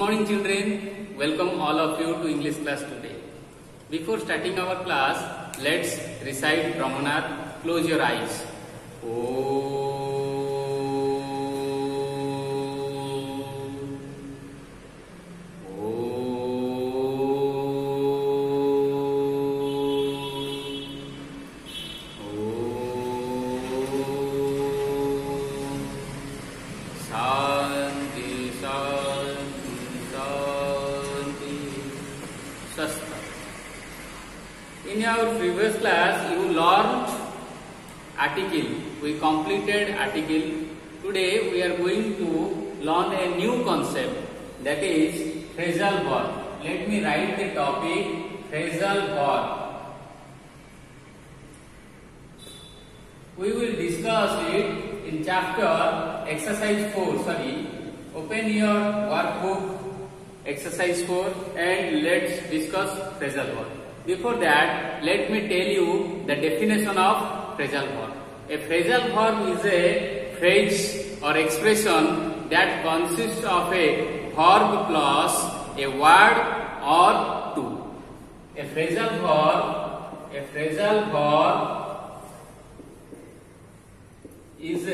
morning children, welcome all of you to English class today. Before starting our class, let's recite Brahmanar. Close your eyes. In our previous class, you learned article. We completed article. Today, we are going to learn a new concept, that is phrasal verb. Let me write the topic phrasal verb. We will discuss it in chapter exercise 4. Open your workbook exercise 4 and let's discuss phrasal verb. Before that, let me tell you the definition of phrasal verb. A phrasal verb is a phrase or expression that consists of a verb plus a word or two. A phrasal verb is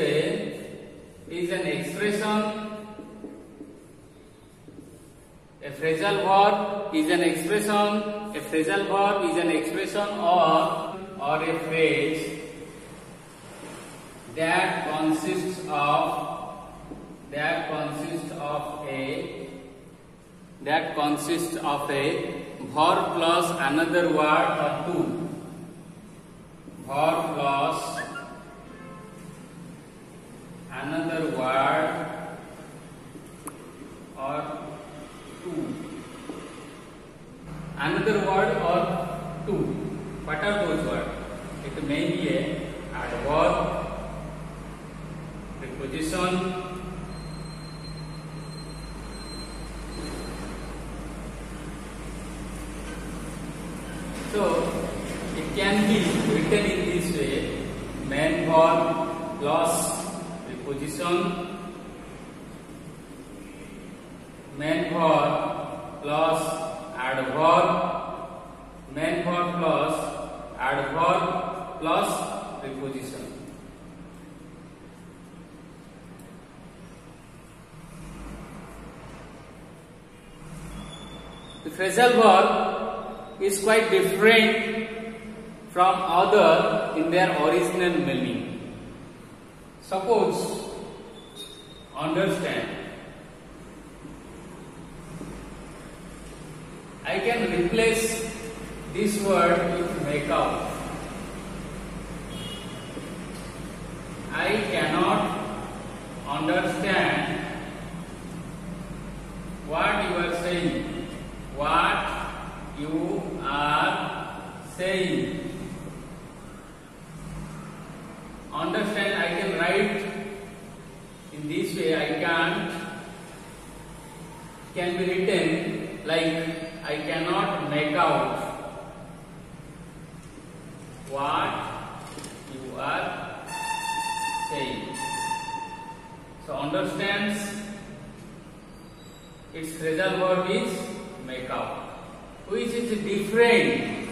an expression. A phrasal verb is an expression. A phrasal verb is an expression or a phrase that consists of a verb plus another word or two. Verb plus another word or two. Another word or two. What are those words? It may be a adverb, preposition, so it can be written in this way: main verb plus preposition, main verb plus adverb, main verb plus adverb plus preposition. The phrasal verb is quite different from other in their original meaning. Suppose, understand, I can replace this word with make up. I cannot understand what you are saying. What you are saying. Understand, I can write in this way. Can be written like I cannot make out what you are saying. So understands, its phrasal verb is make out, which is different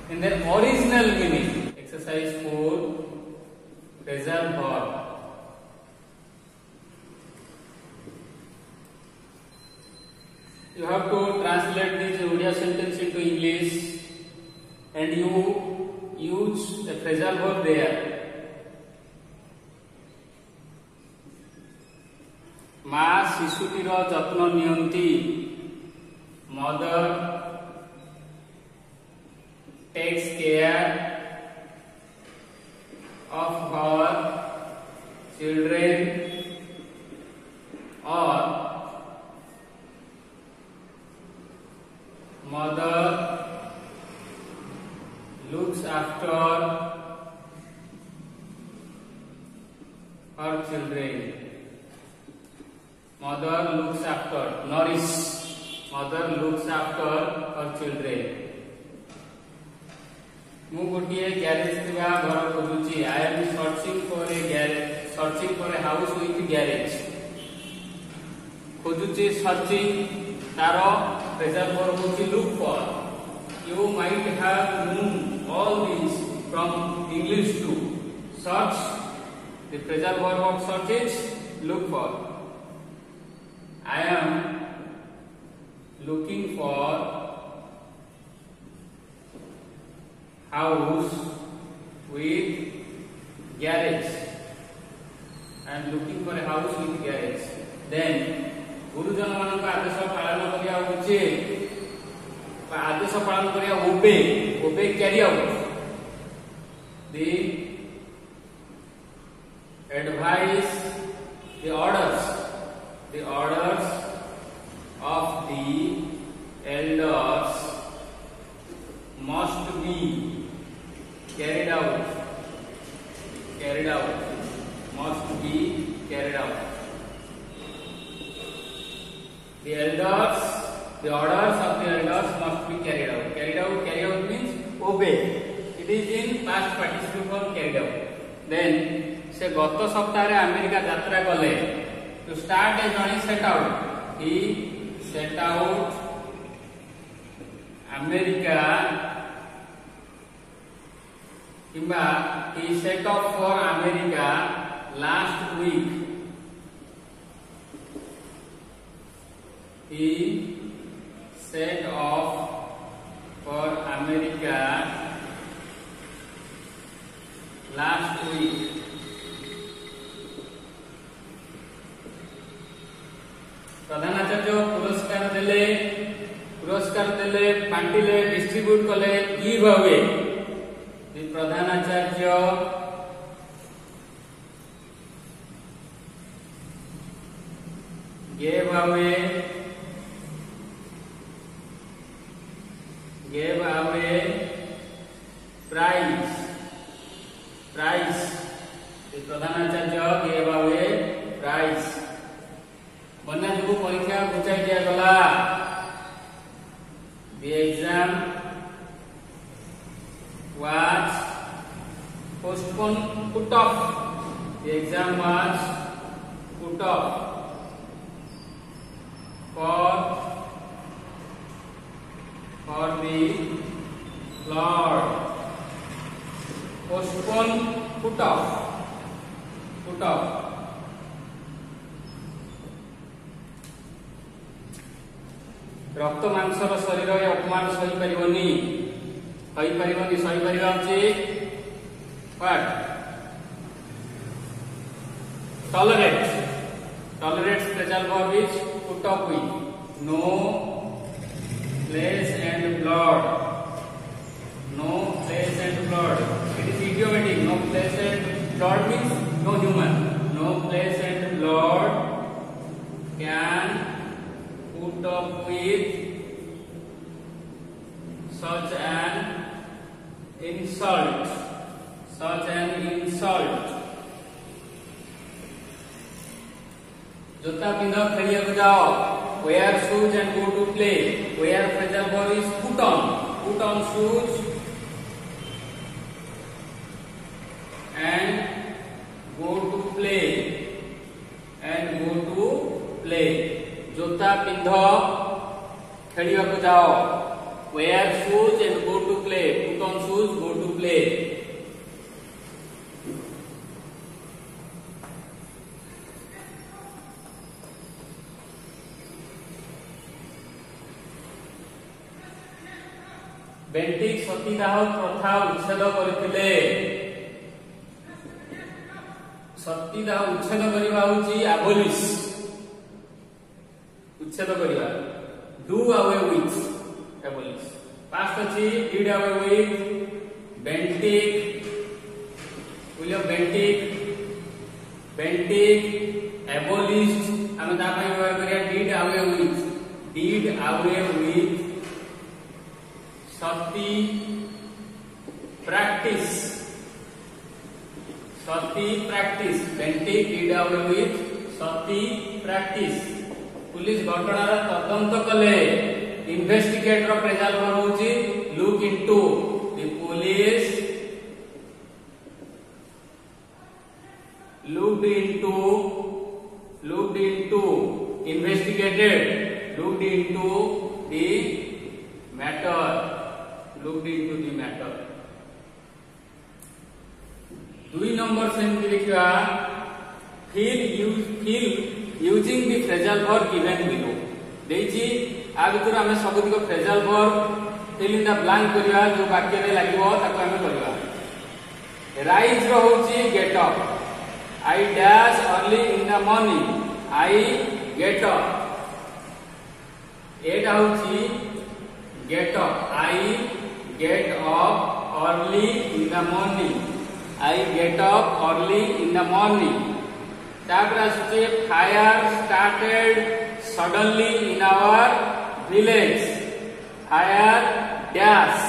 in their original meaning. Exercise 4, phrasal verb. You have to translate this Odia sentence into English and you use the phrasal verb there. Ma sisutiro jatno niyanti. Mother takes care of her children, or mother looks after her children. Mother looks after, nourish. Mother looks after her children. ମୁଁ गोटे garage थिबा घर खोजुची. I am searching for a garage, searching for a house with garage. खोजुची searching तारो present verb होची look for you might have known all this from English to search the present verb of search is look for I am looking for house with garage. I am looking for a house with garage. Then गुरुजन मान आदेश पालन करिया उचित आदेश पालन करिया obey carry out the advice the orders of the elders must be carried out must be carried out. The orders of the elders must be carried out. Carry out means obey. It is in past participle form carried out. Then से गत सप्ताह रे America यात्रा कले to start a journey set out. He set out America किंबा he set off for America last week. He set off for America last week. प्रधानाचार्य पुरस्कार देले बांटिले डिस्ट्रीब्यूट कले गिव अवे प्रधानाचार्य gave away prize the प्रधानाचार्य gave away prize बन्या जो परीक्षा घुचाई दिया गला the exam was postponed put off the exam was put off for the Lord postpone put off रक्त मांसर शरीर अपमान सही परिबनी सही परिबा उचित what tolerate special verb is put up with no flesh and blood it is idiomatic no flesh and blood means no human no flesh and blood can put up with such an insult जूता पिंधो खेलिया को जाओ wear shoes and go to play wear phrasal verb is put on shoes and go to play जूता पिंधो खेलिया को जाओ wear shoes and go to play put on shoes go to play Bentinck सतीदाह प्रथा उच्छेद करथिले सतीदाह उच्छेद करिबा होची abolish उच्छेद करिबा do away with abolish past अछि did away with Bentinck will Bentinck abolished हम ता पय व्यवहार करिया did away with sati practice बेंटिक did away with sati practice police घटनार तदंत कले इन्वेस्टिगेटर प्रेजल वर्ब होची look into the police looked into penetrated, looked into the matter, looked into the matter. 2 number सेमती देखिबा feel using the phrasal verb given below. देछि आ भितर हमें सबदिक phrasal verb fill in the blank करिया जो वाक्य रे लागिवो ताको हमें करिया. Rise रो होछि get up. I dash early in the morning. I get up. एटा होछि get up. I get up early in the morning. I get up early in the morning. Fire started suddenly in our village. Fire dash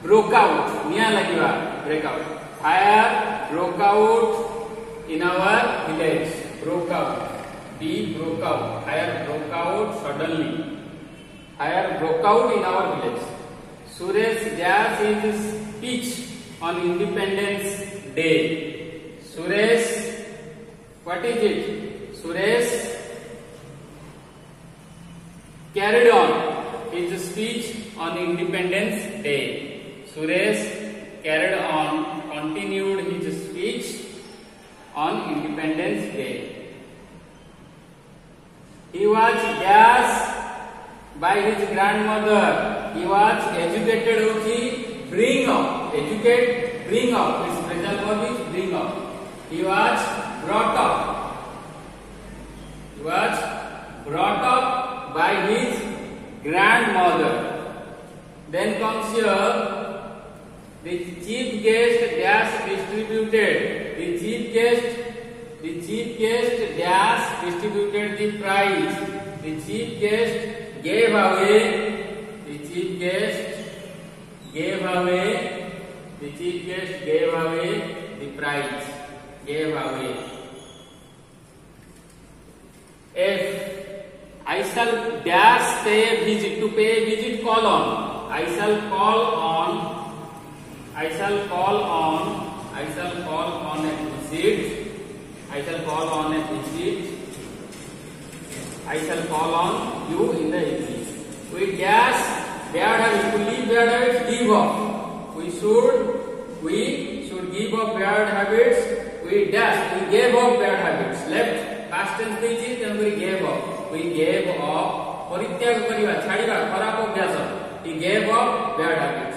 broke out. Niya lagiba break out. Fire broke out in our village. Broke out. Broke out. Fire broke out suddenly. Fire broke out in our village. Suresh dash his speech on Independence Day. Suresh, what is it? Suresh carried on his speech on Independence Day. Suresh carried on, continued his speech on Independence Day. He was dashed by his grandmother. He was educated hochi bring up. Educate, bring up. His present verb is bring up. He was brought up. He was brought up by his grandmother. Then comes here the chief guest dash distributed. The chief guest dash distributed the prize. The chief guest gave away. The chief guest gave away. The chief guest gave away the prize. Gave away. If I shall dash pay a visit, to pay a visit, call on. I shall call on. I shall call on. I shall call on a visit. I shall call on a visit. I shall call on you in the evening. We dash bad habits. To leave bad habits, give up. We should give up bad habits. We dash. We gave up bad habits. Left past tense देछि then we gave up. We gave up. परित्याग करिवा छाड़िवा खराब अभ्यास. He gave up bad habits.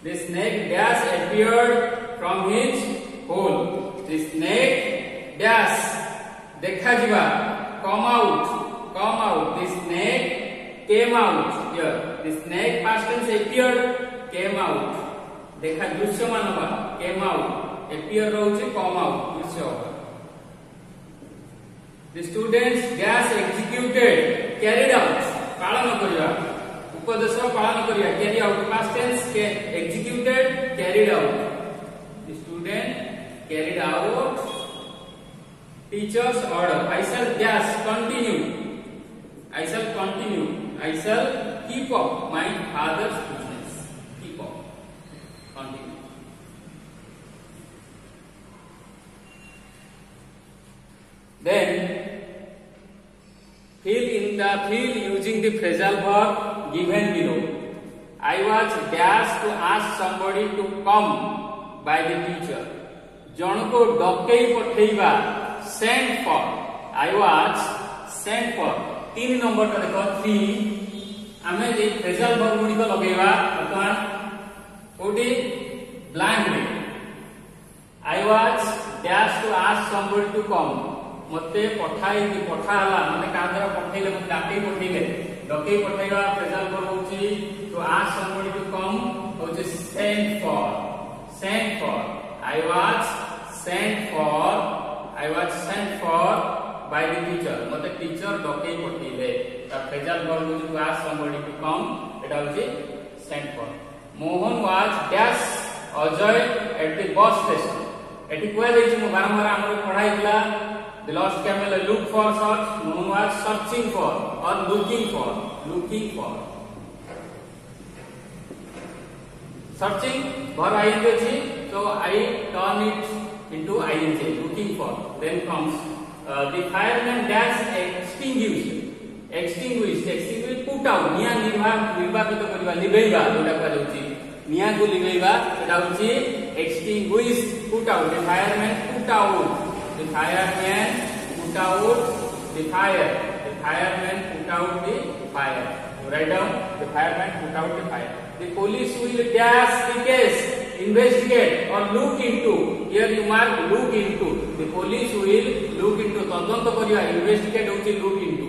The snake dash appeared from his hole. The snake dash देखा जिवा come out. The snake came out here. The snake past tense appeared, came out. देखा दृश्यमान होगा came out. Appear रहुछि come out दृश्य होगा. The students dash executed, carried out. पालन करिया उपदेश पालन करिया carry out past tense executed, carried out. The student carried out teacher's order. I shall dash continue. I shall continue. I shall keep up my father's business. Keep up. Continue. Then fill using the phrasal verb given below. I was dashed to ask somebody to come by the teacher. जन को Dakai पठेइबा sent for. I was sent for. 3 number का देखो 3 आमे जे phrasal verb गुडी को लगेबा अपन कोडी blank में. I was dashed to ask somebody to come. मते पठाला माने कांदरा पठेले मते डाके पठेले डके पठेगा phrasal verb होची to ask somebody to come होची sent for. I was sent for by the teacher. मते टीचर डके पठेले ता phrasal verb होची to ask somebody to come एटा होची sent for. Mohan was dash Ajay at the bus station. एटी कोया देछि मु बारंबार हमर पढाइला. The lost camel looked for search. Mohan was searching for or looking for. Searching verb ing so I turn it into ing. Looking for. Then comes the fireman dash extinguished put out निया निर्वापित करबा लिबेइबा जोटा कहै छी निया को लिबेइबा सेटा होची extinguish put out the fireman put out the fire put out the fire write down the fireman put out the fire. The police will dash the case, investigate or look into. Here you mark look into. The police will look into. तदंत करिया investigate होची look into.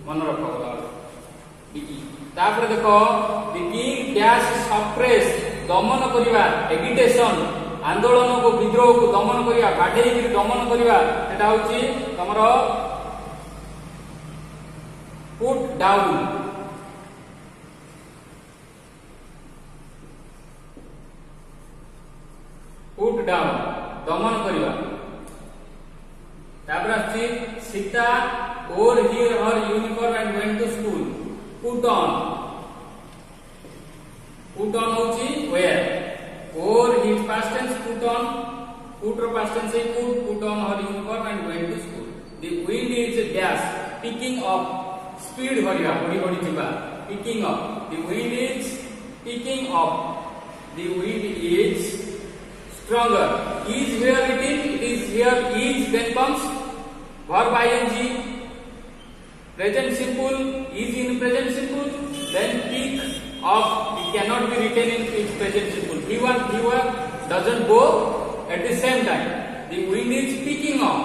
मन रखो तापर देखो the king dash suppress दमन करिया agitation आंदोलन को विद्रोह को दमन करिया बाढेई कि दमन करिया सेटा होची तमरो put down. Put down दमन करिवा तापर आछि Sita wore her uniform and went to school. Put on होची wear wore his past tense put on put or past tense put on her uniform and went to school. The wind is dash picking up speed भरिया बड़ी जिबा picking up. The wind is picking up. The wind is stronger. Is where it is here is then comes verb ing present simple is in present simple then pick up it cannot be written in its present simple. He1 doesn't go at the same time. The wind is picking up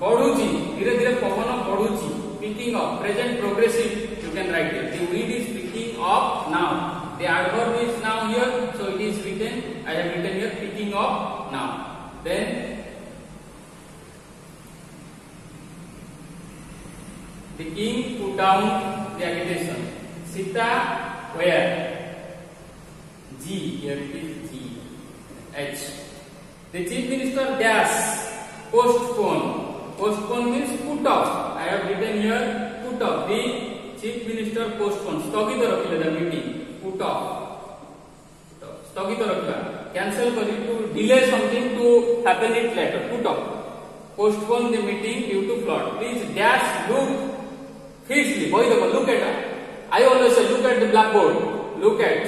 बढ़ुची धीरे धीरे पवन बढ़ुची picking up present progressive you can write it. The wind is picking up now. The adverb is now here, so it is written. I have written here picking up now. Then the king put down the agitation. Sita where? G here it is G H. The chief minister dash postpone. Postpone means put off. I have written here put off. The chief minister postpone. स्थगित रखिले the meeting. Put off. स्थगित रखिबा cancel करी to delay something to happen it later. Put off. Postpone the meeting due to flood. Please dash look fixedly. Boy look at it. I always say look at the blackboard. Look at.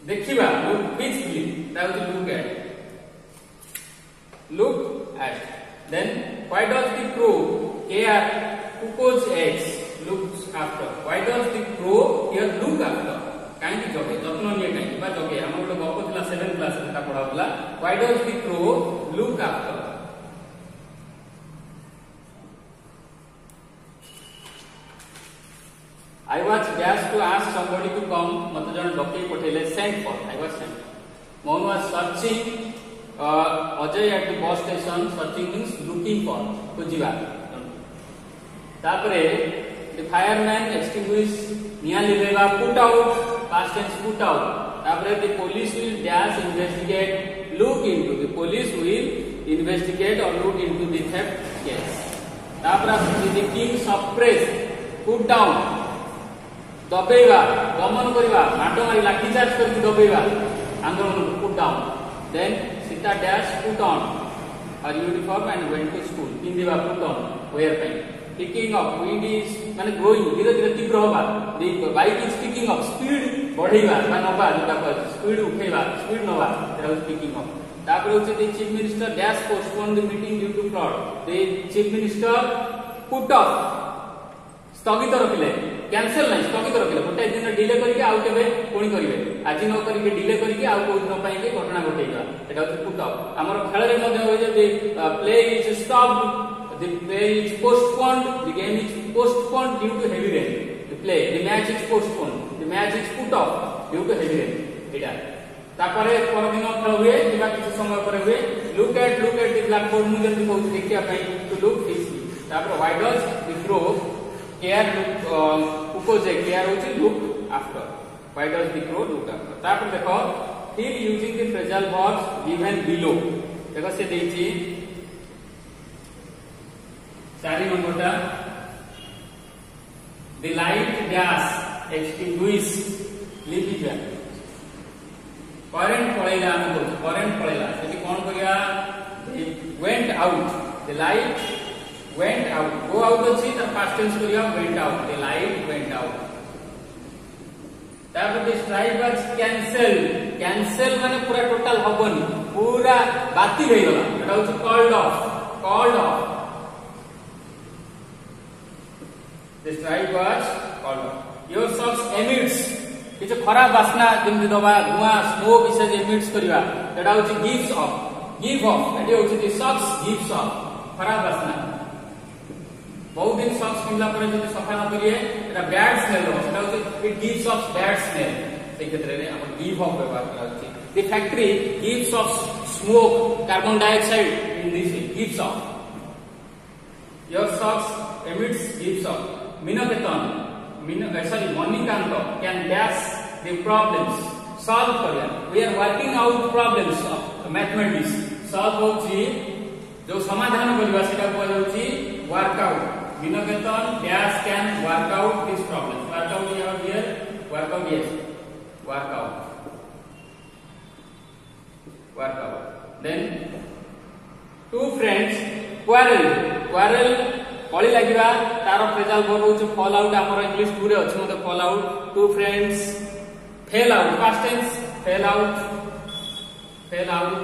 देखिबा look fixedly. That is look at. Look at. Then why does the crow care cuckoo's eggs looks after? Why does the crow here look after? काहे जगे जत्न निये काहे बा जगे हम गोटे गप थिला 7th क्लास रे ता पढाउला. Why does the crow look after? I was dash to ask somebody to come. मते जण decay पठेले sent for. I was sent. Mohan was searching Ajay at the bus station. Searching means looking for. खोजिबा. तापरे the fireman extinguish निया लिबेबा put out past tense put out. तापरे the police will dash investigate look into. The police will investigate or look into the theft case. तापरा the king suppress put down दबेबा दमन करिबा माटो मारी लाठी charge करके दबेबा आंदोलन को put down. Then Sita dash put on her uniform and went to school. पिंदिबा put on wear time. Picking up wind is माने growing धीरे धीरे तीव्र होबा. The bike is picking up speed बढ़ेबा बा नबा जोटा कहै speed उठेबा speed नबा that is picking up. तापर होचे the chief minister dash postpone the meeting due to flood. The chief minister put off स्थगित रखिले कैंसिल नहीं स्थगित रखिले गोटे दिन डिले करके आउ केबे कोनी करिवे आज न करके डिले करके आउ को दिन पई के घटना घटेइबा एटा होचे पुट अप हमर खेल रे मध्ये होय जे play is stopped the play is postponed the game is postponed due to heavy rain the match is postponed the match is put off due to heavy rain एटा तापरे पर दिन खेल हुए किबा किछ समय पर हुए look at the blackboard मु जल्दी कहू देखिया पई to look fixedly तापर why does the crow care look उपजे care होची look after. Why does the crow look after? तापर देखो fill using the phrasal verbs given below. देखो से देची 4 नंबरटा the light dash extinguish लिखिबा current पळैला हम current पळैला सेठी कोन करिया out. The light went out. Go out अछि त past tense करिया went out. The light went out. तापर the strike was cancelled. Cancel माने पूरा टोटल हबनी, पूरा बातिल हो गला. एटा होछि called off. Called off. The strike was called off. Your socks emits किछ खराब वासना जेमि दबा धुआं स्मोक इसे emits करिवा. एटा होछि gives off. Give off. एटा होछि the socks gives off. खराब वासना. बहुत दिन सॉक्स पिनला पर जदि सफा न करिए एटा बैड स्मेल हो. सेटा होछि it gives off bad smell. से क्षेत्र रे अपन गिव ऑफ व्यवहार करा होछि. The factory gives off smoke carbon dioxide in this gives off. Your socks emits gives off. Minaketan Manikant can dash the problems solve करिया. We are working out problems of mathematics. Solve होछि जो समाधान करिवा सेटा कहल होछि workout. Minoketan dash can work out this problem. Work out here. Work out, yes. Work out. Work out. Then two friends quarrel. Quarrel कଳି लागिबा तार phrasal verb होछ fall out. हमर English पूरे अछि मते fall out. Two friends fell out. Past tense fell out. Fell out.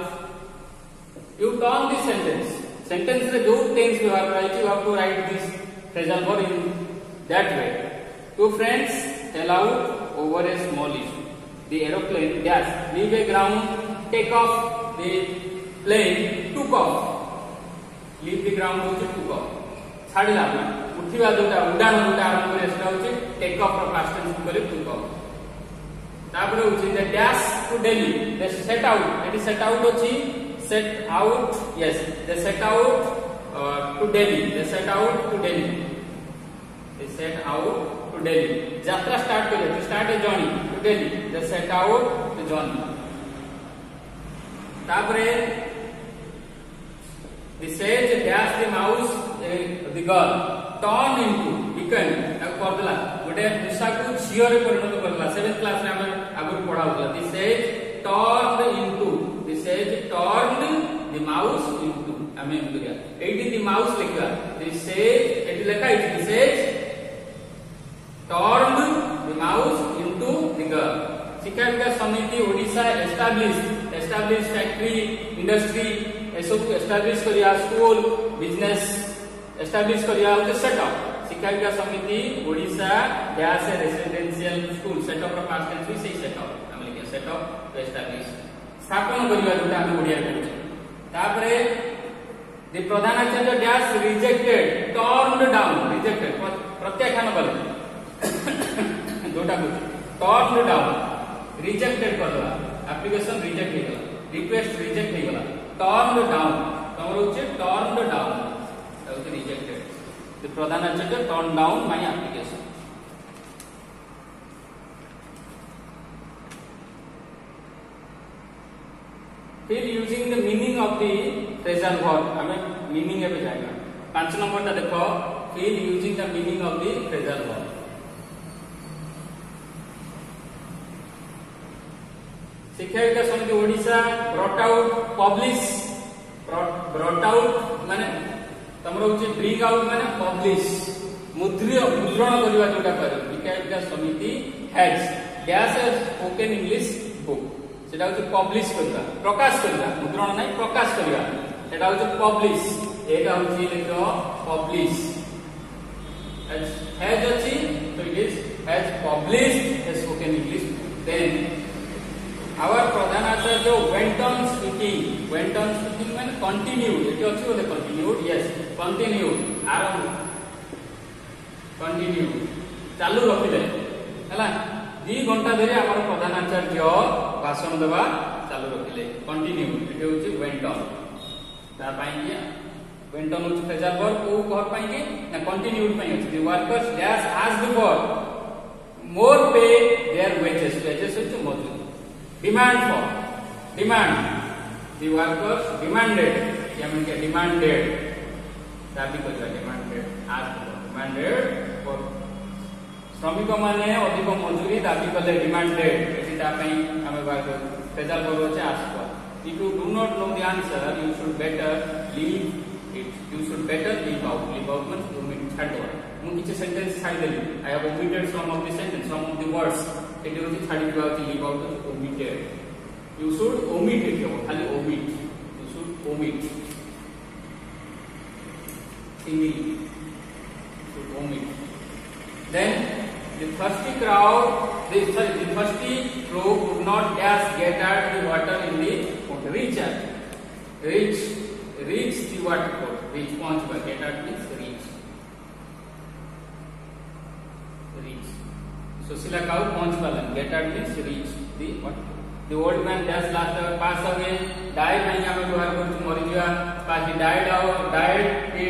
You turn this sentence. Sentence रे जो tense व्यवहार कराइछि you have to write this phrasal verb in that way. Two friends fell out over a small issue. The aeroplane dash leave a ground, take off. The plane took off. Leave the ground होछि took off. छाडिला उठिबा जोटा उडान जोटा आरंभ करे सेटा होछि take off रो past tense करे took off. तापर होछि the dash to Delhi. They set out. Eighty set out होछि set out. Yes, they set out to Delhi. They set out to Delhi. They set out to Delhi. Jatra start kare to start a journey to Delhi. They set out the journey. Tapare the sage dash the mouse the girl turn into became ताको करदला गोटे निशा को छियर परिणत करला. 7th class रे हम आगु पढाउला. The sage turned into. The sage turned the mouse into. आमे करिया एटी the mouse लिखा. The sage एटी लिखा है the sage turned the mouse into the girl. Shiksha Vikas Samiti Odisha establish factory industry एसब एस्टाब्लिश करिया. स्कूल बिजनेस एस्टाब्लिश करिया होते setup. Shiksha Vikas Samiti Odisha dash residential school setup रो पास्ट टेंस से सेटअप हम लिखिया सेटअप टू एस्टाब्लिश स्थापन करिया जोटा हम ओडिया कहू. तापरे the प्रधानाचार्य dash rejected turned down. Rejected प्रत्याख्यान कले जोटा को turned down रिजेक्टेड करला. एप्लीकेशन रिजेक्ट हो गला. रिक्वेस्ट रिजेक्ट हो गला. turned down तमरो होचे turned down होते रिजेक्टेड. the प्रधानाचार्य turned down my application. फिर using the meaning of the phrasal verb. हमें मीनिंग पे जाएगा. 5 नंबर ता देखो फिर using the meaning of the phrasal verb. शिक्षा Vikas Samiti Odisha brought out publish. Brought out माने तमरो होची ब्रिंग आउट माने पब्लिश मुद्रण करबा जोटा कर. शिक्षा विकास समिति has dash spoken English book. सेटा होची पब्लिश करबा प्रकाश करबा. मुद्रण नै प्रकाश करबा. सेटा होची पब्लिश. एटा होची लेखो पब्लिश. हैज अछि तो it is has published a spoken English. Then our प्रधानाचार्य went on speaking. Went on speaking माने continued. एटी अछि बोले continued. Yes, continued आरंभ continued चालू रखिले हला. 2 घंटा धरि हमर प्रधानाचार्य भाषण देबा चालू रखिले. continued एटी होछि went on. ता पाई के went on होछि फ्रेजल वर्ब को कहर पाई के ना continued पाई होछि. the workers dash asked for more pay their wages. wages होछि मजूरी. demand for demand the workers demanded. यानी के demanded दाबी करबा. demanded asked for demanded for श्रमिक माने अधिक मजूरी दाबी कले. demanded एटा पई हमें फ्रेजल वर्ब होछि ask for. If you do not know the answer, you should better leave You should better leave out. Leave out means omit. छाड़ मु किछ सेंटेंस छाड़ देली. I have omitted some of the sentence, some of the words. Eighty होची छाड़ी दिबा होची leave out is omitted. You should omit it. खाली omit. You should omit. Single. You should omit. Then the thirsty crowd, the thirsty crow could not dash get at the water in the water. Reach the water pot. Reach पहुंच पर get at means reach. Sushila cow पहुंच पर get at means reach the water. The old man dash last pass away. Died नहीं हमें व्यवहार करते मरी जिया. Pass he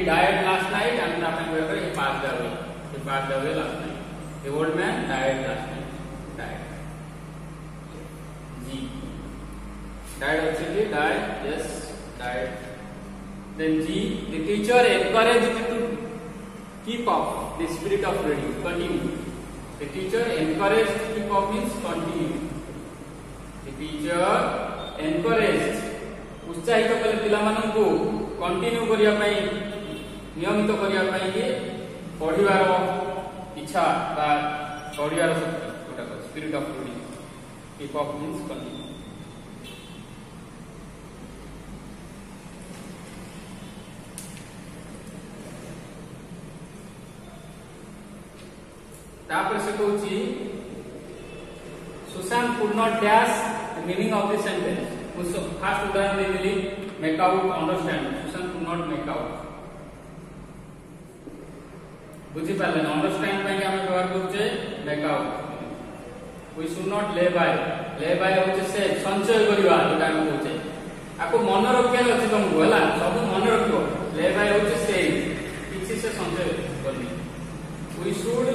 died last night and हमें व्यवहार he passed away. He passed away last night. The old man died last night. Died. G. Died actually died. Yes, died. Then G. The teacher encouraged to keep up the spirit of reading. Continue. The teacher encouraged to keep up means continue. The teacher encouraged उत्साहित कले पिला मानन को continue करिया पई नियमित करिया पई कि पढिबार इच्छा बा पढिबार शक्ति गोटा spirit of reading keep up means continue. तापर से कहूची Sushant could not dash the meaning of the sentence. उसको फर्स्ट उदाहरण दे देली make out understand. Sushant could not make out. बुझी पाले अंडरस्टैंड ପାଇଁ ଆମେ ବ୍ୟବହାର କରୁଛେ make out. We should not lay by होचे से संचय करिवा जोटा हम कहूछे आपको मन रखिया अछि तुमको हला सब मन रखियो. lay by होचे से किछि से संचय करनी. We should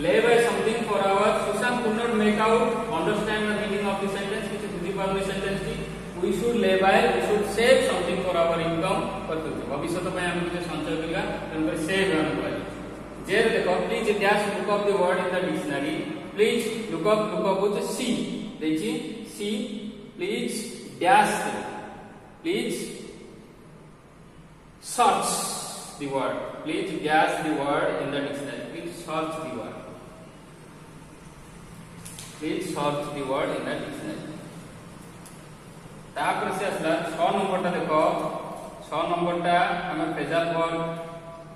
lay by something for our. Sushant could not make out understand the meaning of the sentence. किछि बुझी पाले सेंटेंस की. We should lay by, we should save something for our income. करते भविष्य तो हम किछि संचय करिया तनपर सेव हम कहै. जे देखो please dash look up the word in the dictionary. Please look up होचे सी देखि सी. Please dash please search the word. Please dash the word in the dictionary. Please search the word. Please search the word in the dictionary. तापर से असला 6 number टा देखो. 6 number टा हम phrasal verb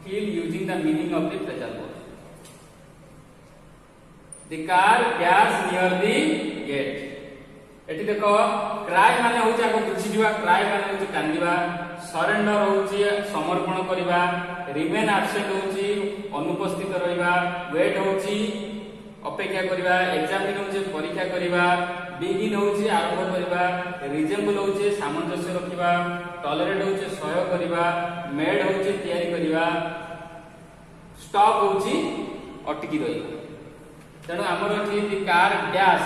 fill using the meaning of the phrasal verb. The car dash near the gate. Eighty देखो cry माने होची आको बुझी दिवा. cry माने होची कांदिबा. सरेंडर होची समर्पण करिबा. रिमेन एब्सेंट होची अनुपस्थित रहिबा. वेट होची अपेक्षा करिबा. एग्जामिन होची परीक्षा करिबा. बिगिन होची आरंभ करिबा. रिजेंबल होची सामंजस्य रखिबा. टॉलरेट होची सहयोग करिबा. मेड होची तयारी करिबा. स्टॉप होची अटकी रहिबा. तेणु हमर अछि the car dash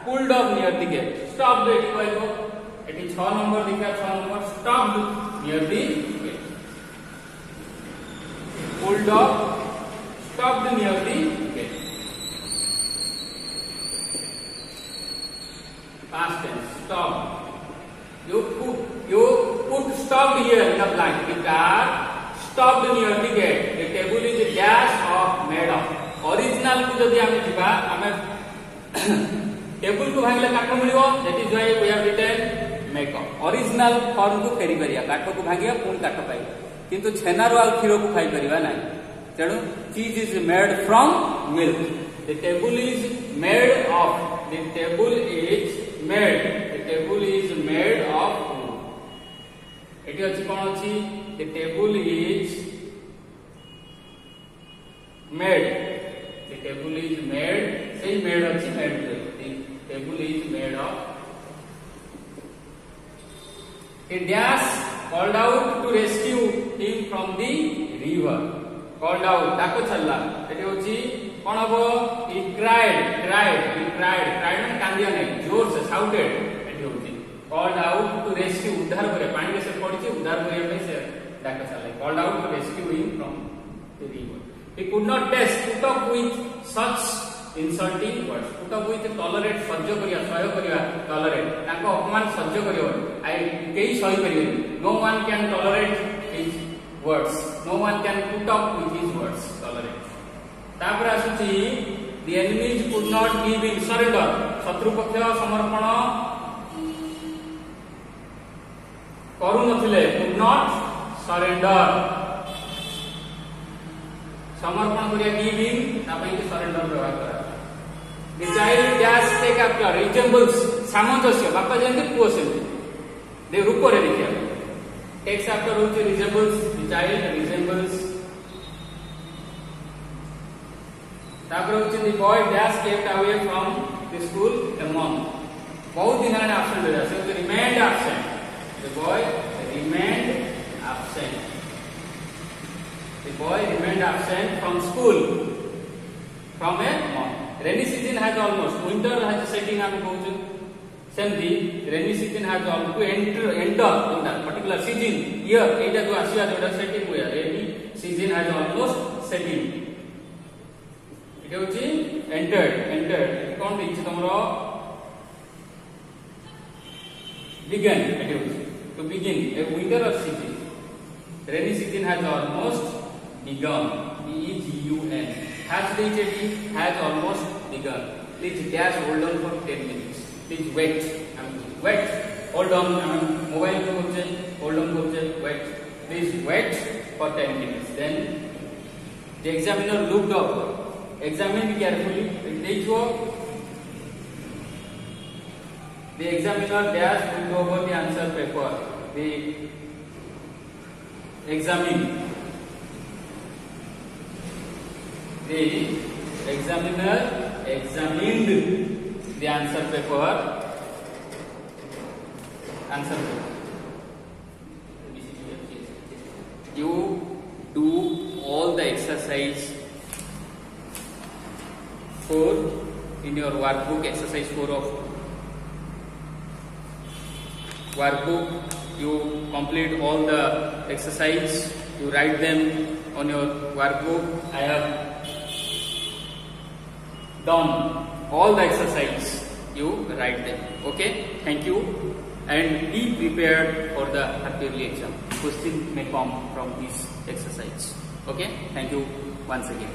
pulled up near the gate. Stop eighty कहबो. एटी 6 नंबर लिखा. 6 number stop near the gate. Pulled up stopped near the gate. Past tense. Stop. You put stopped here in the blank. The car stopped near the gate. The table is dash of made of. Original को जदि आमे दिबा आमे table को भांगले काठ मिलिबो. That is why we have written make up. Original form को फेरी करिया. काठ को भांगिया पुन काठ पाई. किंतु छेनारो आ खीरो को खाई परिबा नै. तेणु cheese is made from milk. The table is made of. The table is made. The table is made of wood. Eighty अछि कोन अछि. The table is made. The table is made. Say made अछि made. The table is made of. A dash called out to rescue him from the river. Called out ताको छल्ला. Eighty अछि कोन हबो. He cried माने कांदिया नै. जोर से shouted. एटी होछि called out to rescue. उद्धार करे पानी से पड़छि उद्धार करे पे से डाका छल्ला. Called out to rescue him from the river. He could not put up with such insulting words. Put up with tolerate सह्य करिया सहय करिया tolerate ताको अपमान सह्य करियो. आई केही सही करियो. No one can tolerate words. No one can put up with his words. Tolerate. तापर आसुची the enemies could not give in surrender. शत्रु पक्ष समर्पण करू नथिले. Could not surrender. समर्पण करिया give in तापई के surrender व्यवहार करा. The child dash take after resembles सामंजस्य बापा जेंति पुओ सेंति. The रूप रे लिखिया. Takes after which resembles. The child resembles. The boy dash kept away from the school a month. बहुत दिन आने absent रहा. So he remained absent. The boy remained absent. The boy remained absent from school from a month. Rainy season has almost. Winter has setting आम कहूँ. Same the rainy season has almost to enter that particular season year. एटा जो आसिया जो setting हुआ. Rainy season has almost setting. entered कौन देखिए तुम्हारा began to begin a winter or season. Rainy season has almost begun. begun has almost begun. Please dash hold on for 10 minutes. Please wait. Hold on. Mobile hold on wait. Please wait for 10 minutes. Then the examiner looked up. Examine carefully. The examiner dashed over the answer paper. The examiner examined the answer paper. You do all the exercise 4 in your workbook, exercise 4 of workbook. You complete all the exercise, you write them on your workbook. I have done all the exercise, you write them. Okay, thank you, and be prepared for the half-yearly exam. Question may come from this exercise. Okay, thank you once again.